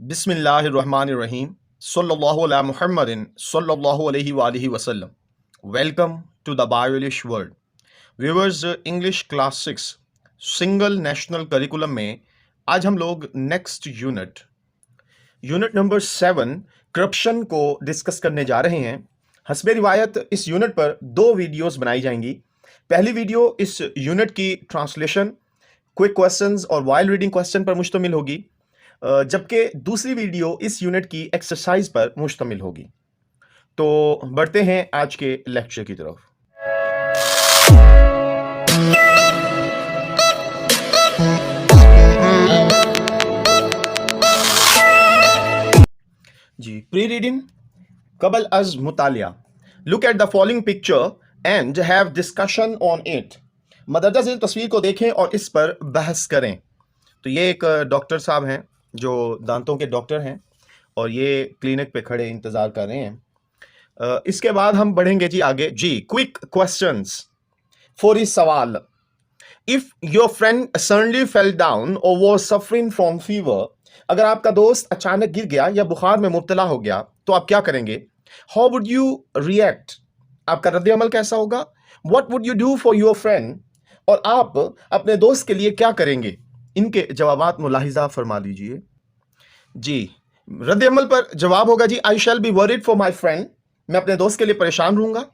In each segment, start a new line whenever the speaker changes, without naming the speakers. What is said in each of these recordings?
बिस्मिल्लाहिर्रहमानिर्रहीम सल्लल्लाहु अला मुहम्मदिन सल्लल्लाहु अलैहि वालिहि वसल्लम। Welcome to the Biolish world. Viewers, English class 6 single national curriculum में आज हम लोग नेक्स्ट यूनिट नंबर 7 करप्शन को डिस्कस करने जा रहे हैं। हस्बे रिवायत इस यूनिट पर 2 वीडियोस बनाई जाएंगी। पहली वीडियो इस यूनिट की ट्रांसलेशन, क्विक क्वेश्चंस और वाइल रीडिंग क्वेश्चन पर मुश्तमिल होगी, जबकि दूसरी वीडियो इस यूनिट की एक्सरसाइज पर मुश्तमिल होगी। तो बढ़ते हैं आज के लेक्चर की तरफ। जी, प्री रीडिंग कबल अज मुतालिया। Look at the following picture and have discussion on it. मदरजा झेल तस्वीर को देखें और इस पर बहस करें। तो ये एक डॉक्टर साहब हैं जो दांतों के डॉक्टर हैं और ये क्लिनिक पे खड़े इंतज़ार कर रहे हैं। इसके बाद हम बढ़ेंगे जी आगे। जी, क्विक क्वेश्चंस। फौरी सवाल। If your friend suddenly fell down और वाज सफरिंग फ्रॉम फीवर, अगर आपका दोस्त अचानक गिर गया या बुखार में मुब्तला हो गया तो आप क्या करेंगे? How would you react? आपका रद्द-ए-अमल कैसा होगा? What would you do for your friend? और आप अपने दोस्त के लिए क्या करेंगे? इनके जवाबात मुलाहिजा फरमा लीजिए। जी, रद्द-ए-अमल पर जवाब होगा जी, I shall be worried for my friend. मैं अपने दोस्त के लिए परेशान रहूंगा।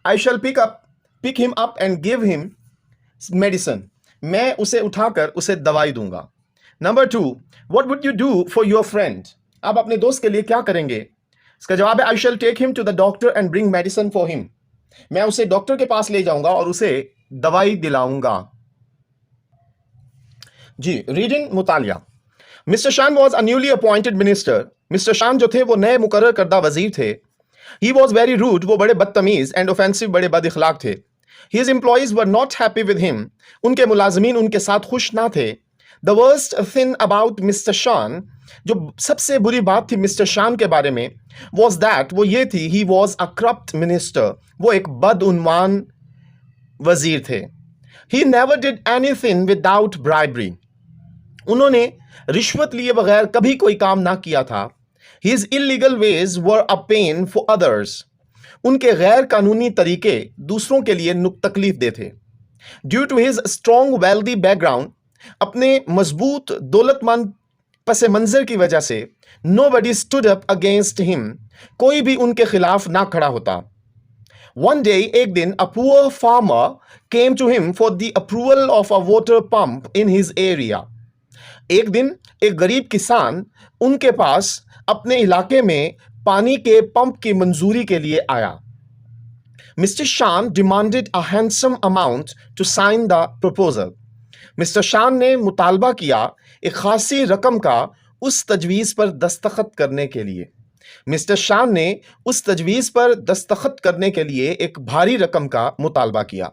I shall pick him up and give him medicine. मैं उसे उठाकर उसे दवाई दूंगा। Number 2, what would you do for your friend? आप अपने दोस्त के लिए क्या करेंगे? इसका जवाब है, I shall take him to the doctor and bring medicine for him. मैं उसे डॉक्टर के पास ले जाऊंगा और उसे दवाई दिलाऊंगा। जी, reading मुतालिया। Mister Shan was a newly appointed minister. Mister Shan जो थे वो नए मुकर्रर करदा वजीर थे। ही वॉज वेरी रूड, वो बड़े बदतमीज एंड ऑफेंसिव, बड़े बद इखलाक थे। His employees were not happy with him, उनके मुलाजमीन उनके साथ खुश ना थे। The worst thing about mister Shan, जो सबसे बुरी बात थी मिस्टर शान के बारे में, वॉज दैट, वो ये थी, he was a corrupt minister, वो एक बदउन्वान वजीर थे। He never did anything without bribery, उन्होंने रिश्वत लिए बगैर कभी कोई काम ना किया था। His illegal ways were a pain for others, उनके गैर कानूनी तरीके दूसरों के लिए तकलीफ दे थे। Due to his strong wealthy background, अपने मजबूत दौलतमंद पस मंजर की वजह से, nobody stood up against him, कोई भी उनके खिलाफ ना खड़ा होता। One day, एक दिन, a poor farmer came to him for the approval of a water pump in his area. एक दिन एक गरीब किसान उनके पास अपने इलाके में पानी के पंप की मंजूरी के लिए आया। Mister Shan demanded a handsome amount to sign the proposal. Mister Shan ने मुतालबा किया एक खासी रकम का उस तजवीज़ पर दस्तखत करने के लिए। मिस्टर शान ने उस तजवीज़ पर दस्तखत करने के लिए एक भारी रकम का मुतालबा किया।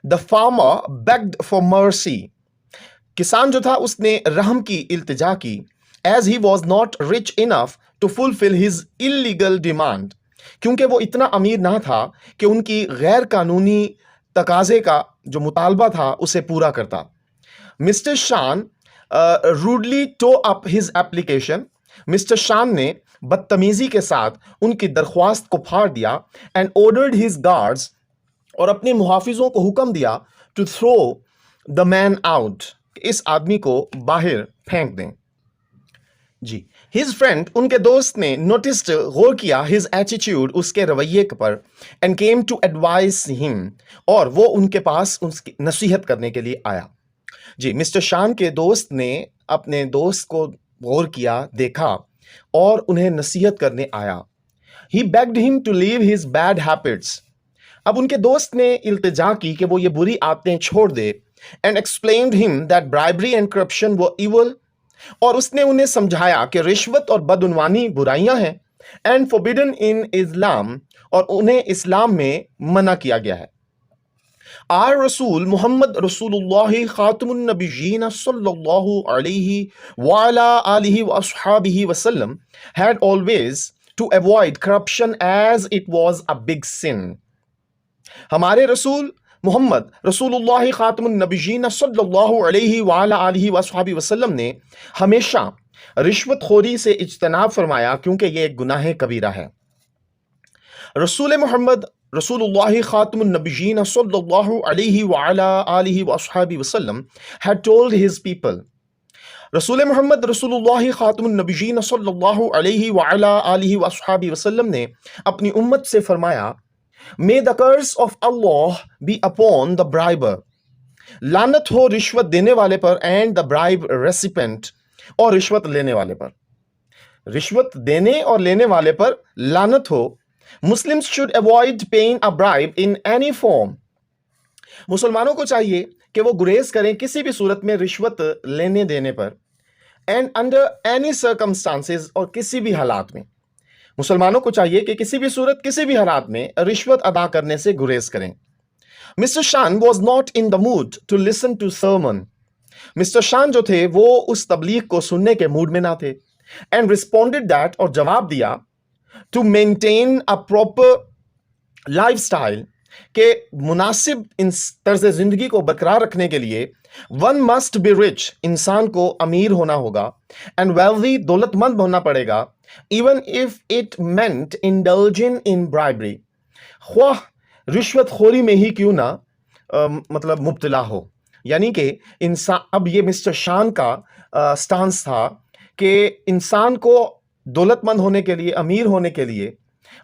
The farmer begged for mercy, किसान जो था उसने रहम की इल्तिजा की। As he was not rich enough to fulfil his illegal demand, क्योंकि वो इतना अमीर ना था कि उनकी गैर कानूनी तकाजे का जो मुतालबा था उसे पूरा करता। Mister Shan rudely tore up his application, Mister Shan ने बदतमीजी के साथ उनकी दरख्वास्त को फाड़ दिया। एंड ऑर्डर्ड हिज गार्ड्स, और अपने मुहाफिजों को हुक्म दिया, to throw the man out, इस आदमी को बाहर फेंक दें। जी, हिज फ्रेंड, उनके दोस्त ने नोटिस्ड, गौर किया, हिज एटीट्यूड, उसके रवैये पर, and came to advise him, और वो उनके पास उसकी नसीहत करने के लिए आया। जी, मिस्टर शान के दोस्त ने अपने दोस्त को गौर किया, देखा और उन्हें नसीहत करने आया। He begged him to leave his bad habits, अब उनके दोस्त ने इल्तिजा की कि वो ये बुरी आदतें छोड़ दे। And explained him that bribery and corruption were evil, और उसने उन्हें समझाया कि रिश्वत और बदउनवानी बुराइयां हैं। एंड फॉरबिडन इन इस्लाम, और उन्हें इस्लाम में मना किया गया है। आर रसूल मोहम्मद रसूलुल्लाह खातमुन नबिय्यीन सल्लल्लाहु अलैहि वअला आलिहि व अस्हाबिहि वसल्लम had always to avoid corruption as it was a big sin. हमारे रसूल मोहम्मद रसूलुल्लाह खातमुन नबिय्यीन सल्लल्लाहु अलैहि वअला आलिहि वसहबी वसल्लम ने हमेशा रिश्वतखोरी से इज्तनाब फरमाया क्योंकि ये एक गुनाह कबीरा है। रसूल मोहम्मद रसूलुल्लाह खातमुन नबिय्यीन सल्लल्लाहु अलैहि व अला आलिहि व अस्हाबि वसल्लम had told his people, रसूल मोहम्मद रसूलुल्लाह खातमुन नबिय्यीन सल्लल्लाहु अलैहि व अला आलिहि व अस्हाबि वसल्लम ने अपनी उम्मत से फरमाया, may the curse of Allah be upon the briber, लानत हो रिश्वत देने वाले पर, एंड द ब्राइब रेसिपेंट, और रिश्वत लेने वाले पर। रिश्वत देने और लेने वाले पर लानत हो। Muslims should avoid paying a bribe in any form, मुसलमानों को चाहिए कि वो गुरेज करें किसी भी सूरत में रिश्वत लेने देने पर, एंड अंडर एनी सर्कमस्टांसेस, और किसी भी हालात में मुसलमानों को चाहिए कि किसी भी सूरत किसी भी हालात में रिश्वत अदा करने से गुरेज करें। Mister Shan was not in the mood to listen to sermon, Mister Shan जो थे वो उस तबलीग को सुनने के मूड में ना थे। एंड रिस्पॉन्डेड दैट, और जवाब दिया, to maintain a proper lifestyle, के मुनासिब इन तर्ज जिंदगी को बरकरार रखने के लिए वन मस्ट बी रिच, इंसान को अमीर होना होगा, एंड वेल्दी, दौलतमंद होना पड़ेगा, even if it meant indulging in bribery, ख्वाह रिश्वतखोरी में ही क्यों ना मतलब मुब्तला हो। यानी कि इंसान, अब ये मिस्टर शान का स्टांस था कि इंसान को दौलतमंद होने के लिए, अमीर होने के लिए,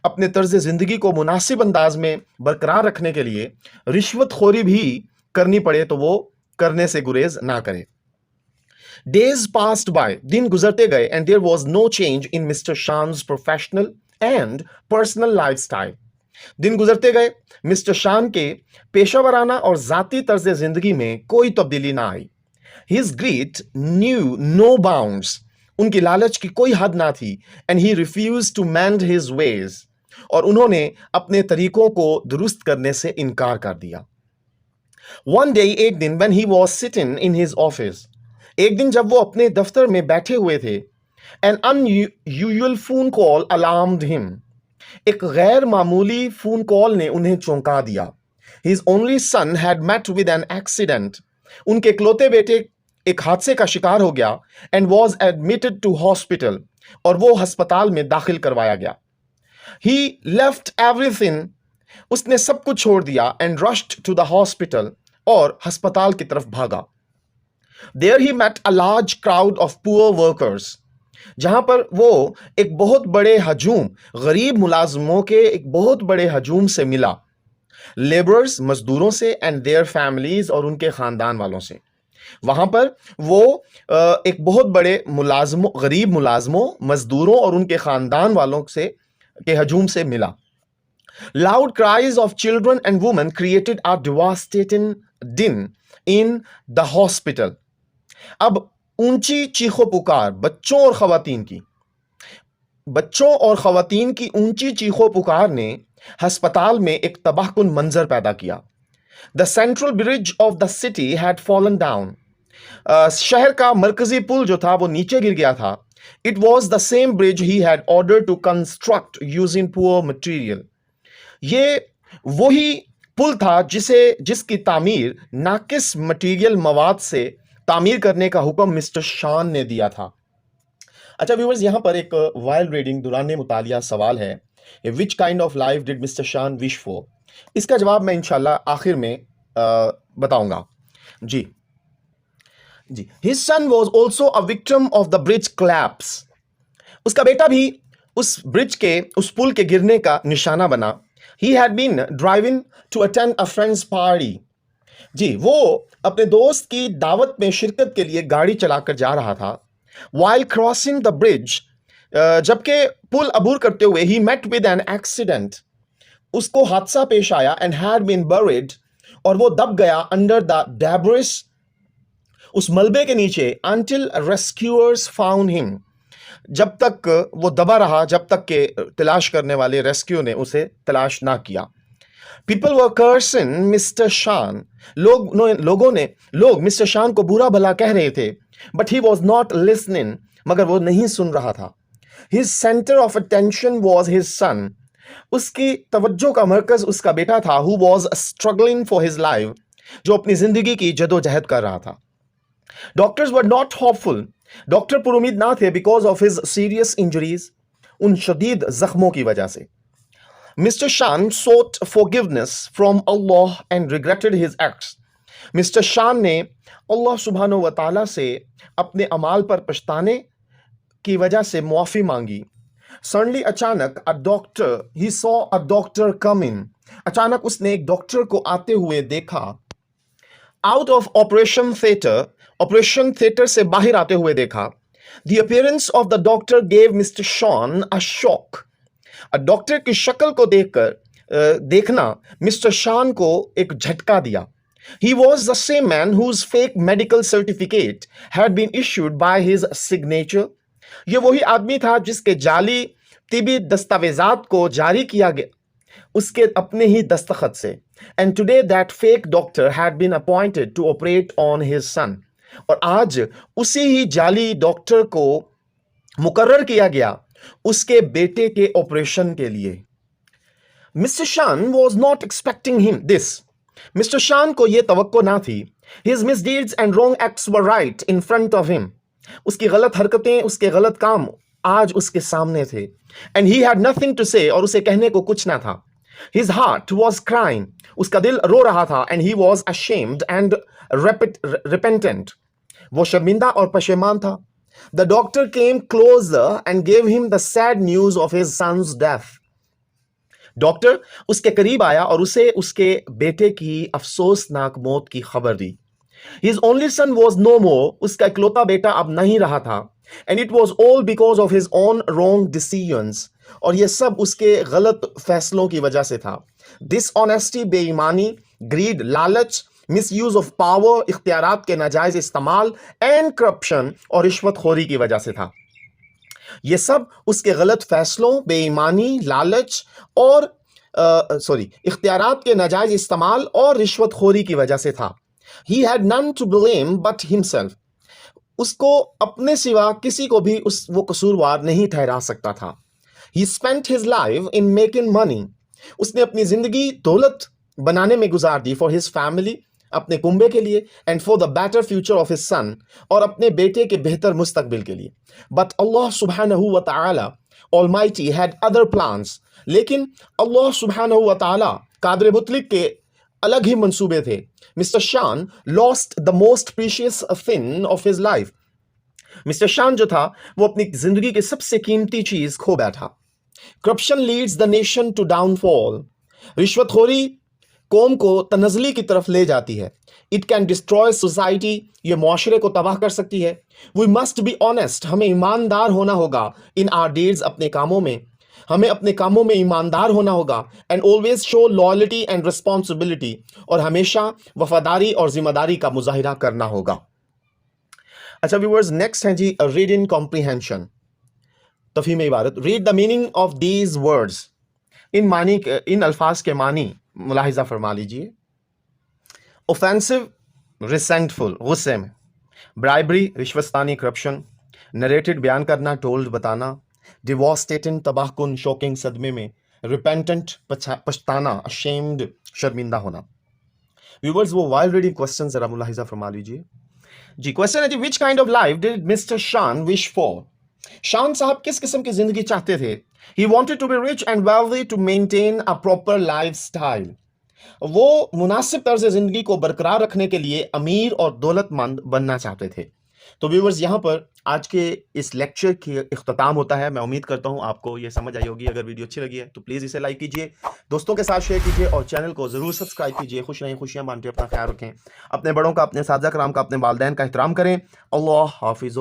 अपने तर्ज जिंदगी को मुनासिब अंदाज में बरकरार रखने के लिए रिश्वतखोरी भी करनी पड़े तो वो करने से गुरेज ना करे। डेज पास्ड बाय, दिन गुजरते गए, and there was no change in mister Shan's professional and personal lifestyle. दिन गुजरते गए, मिस्टर शान के पेशा और जाती तर्ज जिंदगी में कोई तब्दीली ना आई। His greed knew no bounds, उनकी लालच की कोई हद ना थी, and he refused to mend his ways, और उन्होंने अपने तरीकों को दुरुस्त करने से इनकार कर दिया। वन डे, एक दिन, when he was sitting in his office, एक दिन जब वो अपने दफ्तर में बैठे हुए थे, an unusual phone call alarmed him, एक गैर मामूली फोन कॉल ने उन्हें चौंका दिया। His only son had met with an accident, उनके इकलौते बेटे एक हादसे का शिकार हो गया, and was admitted to hospital, और वो अस्पताल में दाखिल करवाया गया। ही लेफ्ट एवरीथिंग, उसने सब कुछ छोड़ दिया, and rushed to the hospital, और अस्पताल की तरफ भागा। There he met a large crowd of poor workers, जहां पर वो एक बहुत बड़े हजूम, गरीब मुलाजमों के एक बहुत बड़े हजूम से मिला। लेबरर्स, मजदूरों से, एंड देयर फैमिलीज, और उनके खानदान वालों से। वहां पर वो एक बहुत बड़े मुलाजमों, गरीब मुलाजमों, मजदूरों और उनके खानदान वालों से के हजूम से मिला। Loud cries of children and women created a devastating दिन इन द हॉस्पिटल, अब ऊंची चीखों पुकार बच्चों और खवातीन की ऊंची चीखों पुकार ने अस्पताल में एक तबाहकुन मंजर पैदा किया। The central bridge of the city had fallen down, शहर का मरकजी पुल जो था वो नीचे गिर गया था। It was the same bridge he had order to construct using poor material, ये वही पुल था जिसकी तामीर नाकिस मटीरियल मवाद से तामीर करने का हुक्म मिस्टर शान ने दिया था। अच्छा व्यूअर्स, यहाँ पर एक वाइल्ड रीडिंग दौरान मुतालिया सवाल है, which kind of life did mister Shan wish for. इसका जवाब मैं इंशाल्लाह आखिर में बताऊंगा। जी, his son was also a victim of the bridge collapse, उसका बेटा भी उस ब्रिज के, उस पुल के गिरने का निशाना बना। He had been driving to attend a friend's party, जी वो अपने दोस्त की दावत में शिरकत के लिए गाड़ी चलाकर जा रहा था। वाइल क्रॉसिंग द ब्रिज, जबकि पुल अबूर करते हुए, he met with an accident, उसको हादसा पेश आया, एंड हैड बीन बरीड, और वो दब गया, अंडर द डेब्रिस, उस मलबे के नीचे, अंटिल रेस्क्यूअर्स फाउंड हिम, जब तक वो दबा रहा, जब तक के तलाश करने वाले रेस्क्यू ने उसे तलाश ना किया। पीपल वर कर्सिंग मिस्टर शान, लोग मिस्टर शान को बुरा भला कह रहे थे, but he was not listening, मगर वो नहीं सुन रहा था। His centre of attention was his son, उसकी तवज्जो का मरकज उसका बेटा था। Who was struggling for his life, जो अपनी जिंदगी की जदोजहद कर रहा था। Doctors were not hopeful, doctor पुरुमीद ना थे because of his serious injuries, उन शदीद जख्मों की वजह से। मिस्टर शान sought forgiveness from Allah and regretted his acts. Mister Shan ने अल्लाह सुब्हानहू व तआला से अपने अमाल पर पछताने की वजह से मुआफ़ी मांगी। सडनली अचानक he saw a doctor come in. अचानक उसने एक डॉक्टर को आते हुए देखा। आउट ऑफ ऑपरेशन थिएटर से बाहर आते हुए देखा। The appearance of the doctor gave Mr. Sean a shock. Doctor की शक्ल को देखना मिस्टर शान को एक झटका दिया। He was the same man whose fake medical certificate had been issued by his signature. ये वही आदमी था जिसके जाली तिबी दस्तावेजात को जारी किया गया उसके अपने ही दस्तखत से। And today that fake doctor had been appointed to operate on his son. और आज उसी ही जाली डॉक्टर को मुकर्रर किया गया उसके बेटे के ऑपरेशन के लिए। Mister Shan was not expecting him this. Mister शान को यह तवक्को ना थी। His misdeeds and wrong acts were right in front of him. उसकी गलत हरकतें, उसके गलत काम आज उसके सामने थे। And he had nothing to say, और उसे कहने को कुछ ना था। His heart was crying. उसका दिल रो रहा था। And he was ashamed and repentant. वो शर्मिंदा और पशेमान था। The doctor came closer and gave him the sad news of his son's death. Doctor उसके करीब आया और उसे उसके बेटे की अफसोसनाक मौत की खबर दी। His only son was no more. उसका इकलौता बेटा अब नहीं रहा था। And it was all because of his own wrong decisions. और यह सब उसके गलत फैसलों की वजह से था। Dishonesty, बेईमानी, greed, लालच, मिसयूज ऑफ पावर, इख्तियारात के नाजायज इस्तेमाल, एंड करप्शन और रिश्वतखोरी की वजह से था। यह सब उसके गलत फैसलों, बेईमानी, लालच और इख्तियारात के नाजायज इस्तेमाल और रिश्वतखोरी की वजह से था। He had none to blame but himself. उसको अपने सिवा किसी को भी वो कसूरवार नहीं ठहरा सकता था। He spent his life in making money. उसने अपनी जिंदगी दौलत बनाने में गुजार दी for his family, अपने कुंबे के लिए, and for the better future of his son, और अपने बेटे के बेहतर मुस्तकबिल के लिए। But Allah subhanahu wa ta'ala Almighty had other plans. लेकिन अल्लाह सुब्हानहू व तआला कादिर मुतलक के अलग ही मंसूबे थे। मिस्टर शान lost the most precious thing of his life. Mister Shan जो था वो अपनी जिंदगी की सबसे कीमती चीज खो बैठा। Corruption leads the nation to downfall. रिश्वतखोरी कौम को तनज़ली की तरफ ले जाती है। It can destroy society. ये मुआशरे को तबाह कर सकती है। We must be honest. हमें ईमानदार होना होगा in our deeds, अपने कामों में। हमें अपने कामों में ईमानदार होना होगा। And always show loyalty and responsibility. और हमेशा वफादारी और जिम्मेदारी का मुजाहिरा करना होगा। अच्छा व्यूअर्स, नेक्स्ट है जी रीडिंग कॉम्प्रीहेंशन, तफहीम इबारत। Read the meaning of these words. इन अल्फाज के मानी मुलाहिजा फरमा लीजिए। ऑफेंसिव, रिसेंटफुल, गुस्से में। Bribery, रिश्वतस्तानी, corruption. नरेटेड, बयान करना, टोल्ड, बताना। डिवॉस्टेटिंग, तबाहकुन, शॉकिंग, सदमे में। रिपेंटेंट, पछताना, अशेम्ड, शर्मिंदा होना। व्यूअर्स, वो वाइल रीडिंग क्वेश्चन जरा मुलाहिजा फरमा लीजिए जी। क्वेश्चन है जी, which kind of life did mister Shan wish for? Shan साहब किस किस्म की जिंदगी चाहते थे? He wanted to be rich and wealthy to maintain a proper lifestyle. वो मुनासिब तर्ज जिंदगी को बरकरार रखने के लिए अमीर और दौलतमंद बनना चाहते थे। तो व्यूअर्स, यहाँ पर आज के इस लेक्चर की इख्तिताम होता है। मैं उम्मीद करता हूँ आपको ये समझ आई होगी। अगर वीडियो अच्छी लगी है तो प्लीज़ इसे लाइक कीजिए, दोस्तों के साथ शेयर कीजिए और चैनल को ज़रूर सब्सक्राइब कीजिए। खुश रहें, खुशियाँ बांटें, अपना ख्याल रखें, अपने बड़ों का, अपने साथी कराम का, अपने वालिदैन का एहतराम करें। अल्लाह हाफिज़।